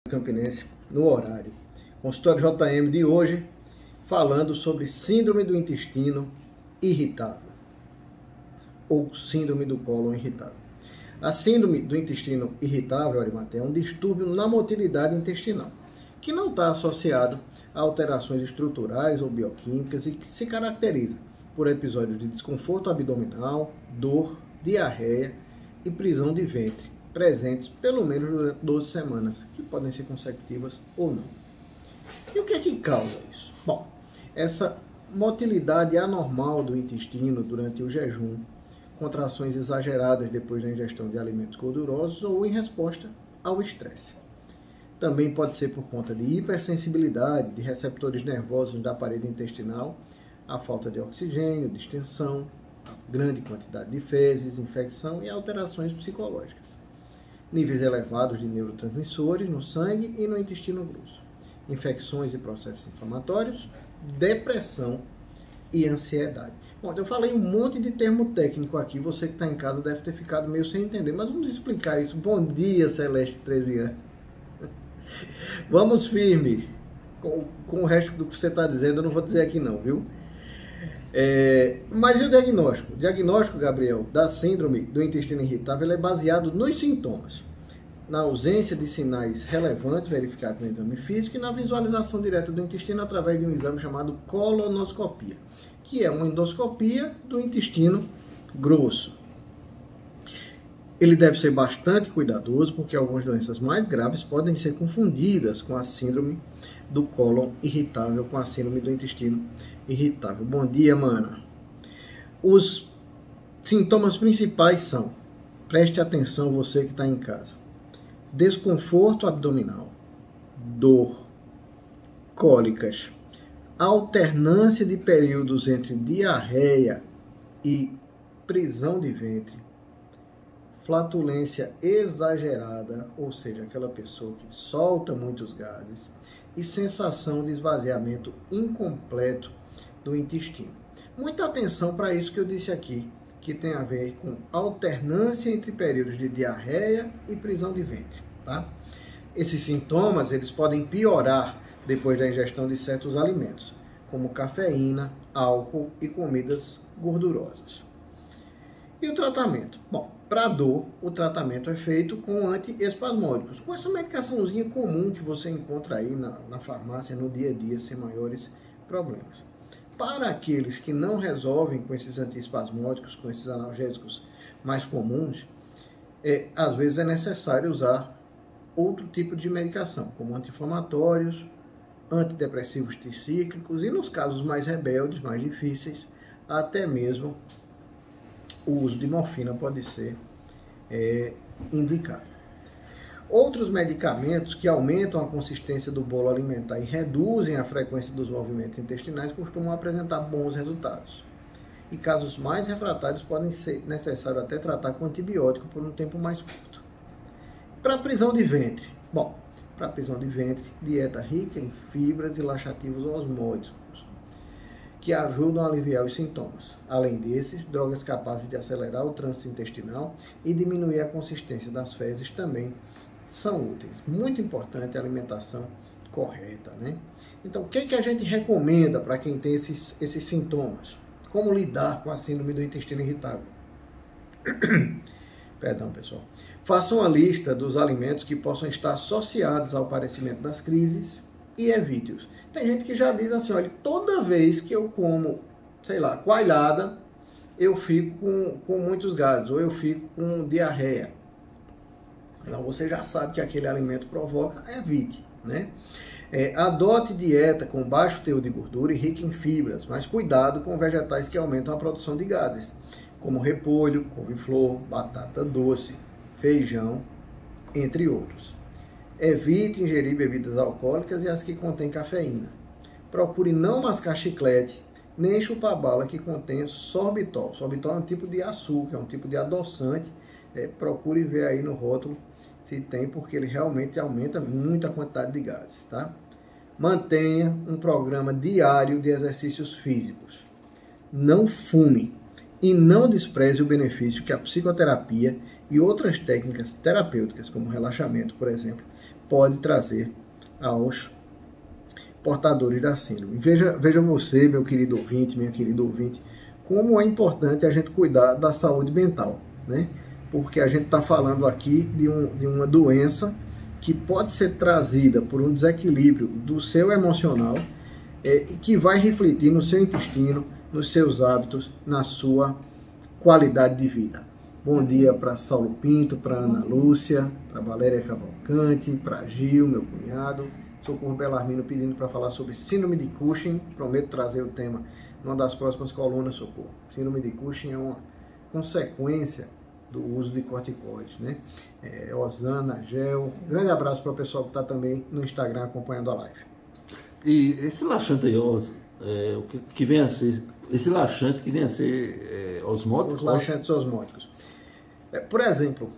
Campinense no horário. Consultório JM de hoje, falando sobre síndrome do intestino irritável ou síndrome do cólon irritável. A síndrome do intestino irritável, Arimatea, é um distúrbio na motilidade intestinal, que não está associado a alterações estruturais ou bioquímicas e que se caracteriza por episódios de desconforto abdominal, dor, diarreia e prisão de ventre, presentes pelo menos durante 12 semanas, que podem ser consecutivas ou não. E o que é que causa isso? Bom, essa motilidade anormal do intestino durante o jejum, contrações exageradas depois da ingestão de alimentos gordurosos ou em resposta ao estresse. Também pode ser por conta de hipersensibilidade de receptores nervosos da parede intestinal, a falta de oxigênio, distensão, grande quantidade de fezes, infecção e alterações psicológicas. Níveis elevados de neurotransmissores no sangue e no intestino grosso, infecções e processos inflamatórios, depressão e ansiedade. Bom, eu falei um monte de termo técnico aqui, você que está em casa deve ter ficado meio sem entender, mas vamos explicar isso. Bom dia, Celeste 13 anos. Vamos firmes com o resto do que você está dizendo, eu não vou dizer aqui não, viu? Mas e o diagnóstico? O diagnóstico, Gabriel, da síndrome do intestino irritável é baseado nos sintomas, na ausência de sinais relevantes verificados no exame físico e na visualização direta do intestino através de um exame chamado colonoscopia, que é uma endoscopia do intestino grosso. Ele deve ser bastante cuidadoso, porque algumas doenças mais graves podem ser confundidas com a síndrome do cólon irritável, com a síndrome do intestino irritável. Bom dia, mana. Os sintomas principais são, preste atenção você que está em casa, desconforto abdominal, dor, cólicas, alternância de períodos entre diarreia e prisão de ventre, flatulência exagerada, ou seja, aquela pessoa que solta muitos gases, e sensação de esvaziamento incompleto do intestino. Muita atenção para isso que eu disse aqui, que tem a ver com alternância entre períodos de diarreia e prisão de ventre, tá? Esses sintomas, eles podem piorar depois da ingestão de certos alimentos, como cafeína, álcool e comidas gordurosas. E o tratamento? Bom, para dor, o tratamento é feito com antiespasmódicos, com essa medicaçãozinha comum que você encontra aí na farmácia no dia a dia, sem maiores problemas. Para aqueles que não resolvem com esses antiespasmódicos, com esses analgésicos mais comuns, às vezes é necessário usar outro tipo de medicação, como anti-inflamatórios, antidepressivos tricíclicos e, nos casos mais rebeldes, mais difíceis, até mesmo o uso de morfina pode ser indicado. Outros medicamentos que aumentam a consistência do bolo alimentar e reduzem a frequência dos movimentos intestinais costumam apresentar bons resultados. E casos mais refratários podem ser necessário até tratar com antibiótico por um tempo mais curto. Para a prisão de ventre, bom, para a prisão de ventre, dieta rica em fibras e laxativos osmóticos, que ajudam a aliviar os sintomas. Além desses, drogas capazes de acelerar o trânsito intestinal e diminuir a consistência das fezes também são úteis. Muito importante a alimentação correta, né? Então, o que a gente recomenda para quem tem esses sintomas? Como lidar com a síndrome do intestino irritável? Perdão, pessoal. Faça uma lista dos alimentos que possam estar associados ao aparecimento das crises e evite-os. Tem gente que já diz assim, olha, toda vez que eu como, sei lá, coalhada, eu fico com muitos gases, ou eu fico com diarreia. Então você já sabe que aquele alimento provoca, evite, né? Adote dieta com baixo teor de gordura e rica em fibras, mas cuidado com vegetais que aumentam a produção de gases, como repolho, couve-flor, batata doce, feijão, entre outros. Evite ingerir bebidas alcoólicas e as que contêm cafeína. Procure não mascar chiclete, nem chupar bala que contém sorbitol. Sorbitol é um tipo de açúcar, é um tipo de adoçante. Procure ver aí no rótulo se tem, porque ele realmente aumenta muito a quantidade de gases, tá? Mantenha um programa diário de exercícios físicos. Não fume e não despreze o benefício que a psicoterapia e outras técnicas terapêuticas, como relaxamento, por exemplo, pode trazer aos portadores da síndrome. Veja você, meu querido ouvinte, minha querida ouvinte, como é importante a gente cuidar da saúde mental, né? Porque a gente está falando aqui de uma doença que pode ser trazida por um desequilíbrio do seu emocional e que vai refletir no seu intestino, nos seus hábitos, na sua qualidade de vida. Bom dia para Saulo Pinto, para Ana Lúcia, para Valéria Cavalcante, para Gil, meu cunhado, Socorro Belarmino pedindo para falar sobre síndrome de Cushing. Prometo trazer o tema numa das próximas colunas, Socorro. Síndrome de Cushing é uma consequência do uso de corticoides, né? Osana, Gel. Grande abraço para o pessoal que está também no Instagram acompanhando a live. E esse laxante aí, o que vem a ser, esse laxante que vem a ser osmótico? Os laxantes osmóticos. Por exemplo,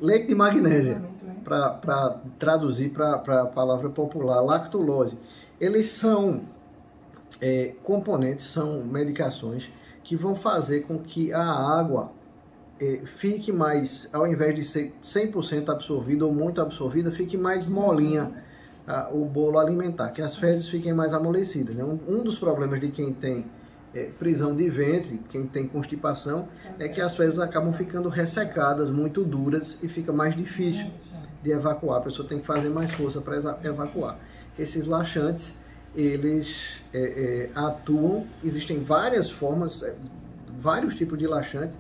leite de magnésia, para traduzir para a palavra popular, lactulose. Eles são componentes, são medicações que vão fazer com que a água fique mais, ao invés de ser 100% absorvida ou muito absorvida, fique mais molinha o bolo alimentar, que as fezes fiquem mais amolecidas, né? Um dos problemas de quem tem prisão de ventre, quem tem constipação, é que as fezes acabam ficando ressecadas, muito duras, e fica mais difícil de evacuar. A pessoa tem que fazer mais força para evacuar. Esses laxantes, eles atuam, existem várias formas, vários tipos de laxante.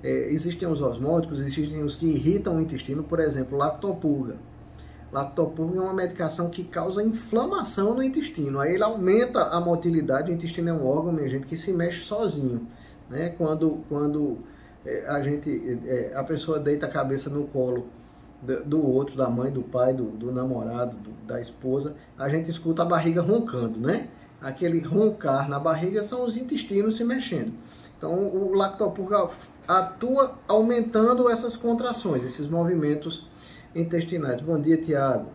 Existem os osmóticos, existem os que irritam o intestino, por exemplo, lactopurga. Lactopurga é uma medicação que causa inflamação no intestino. Aí ele aumenta a motilidade. O intestino é um órgão, minha gente, que se mexe sozinho, né? Quando a pessoa deita a cabeça no colo do outro, da mãe, do pai, do namorado, da esposa, a gente escuta a barriga roncando, né? Aquele roncar na barriga são os intestinos se mexendo. Então o lactopurga atua aumentando essas contrações, esses movimentos intestinais. Bom dia, Tiago.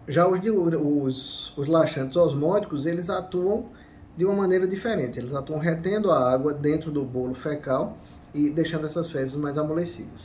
Já os laxantes osmóticos, eles atuam de uma maneira diferente. Eles atuam retendo a água dentro do bolo fecal e deixando essas fezes mais amolecidas.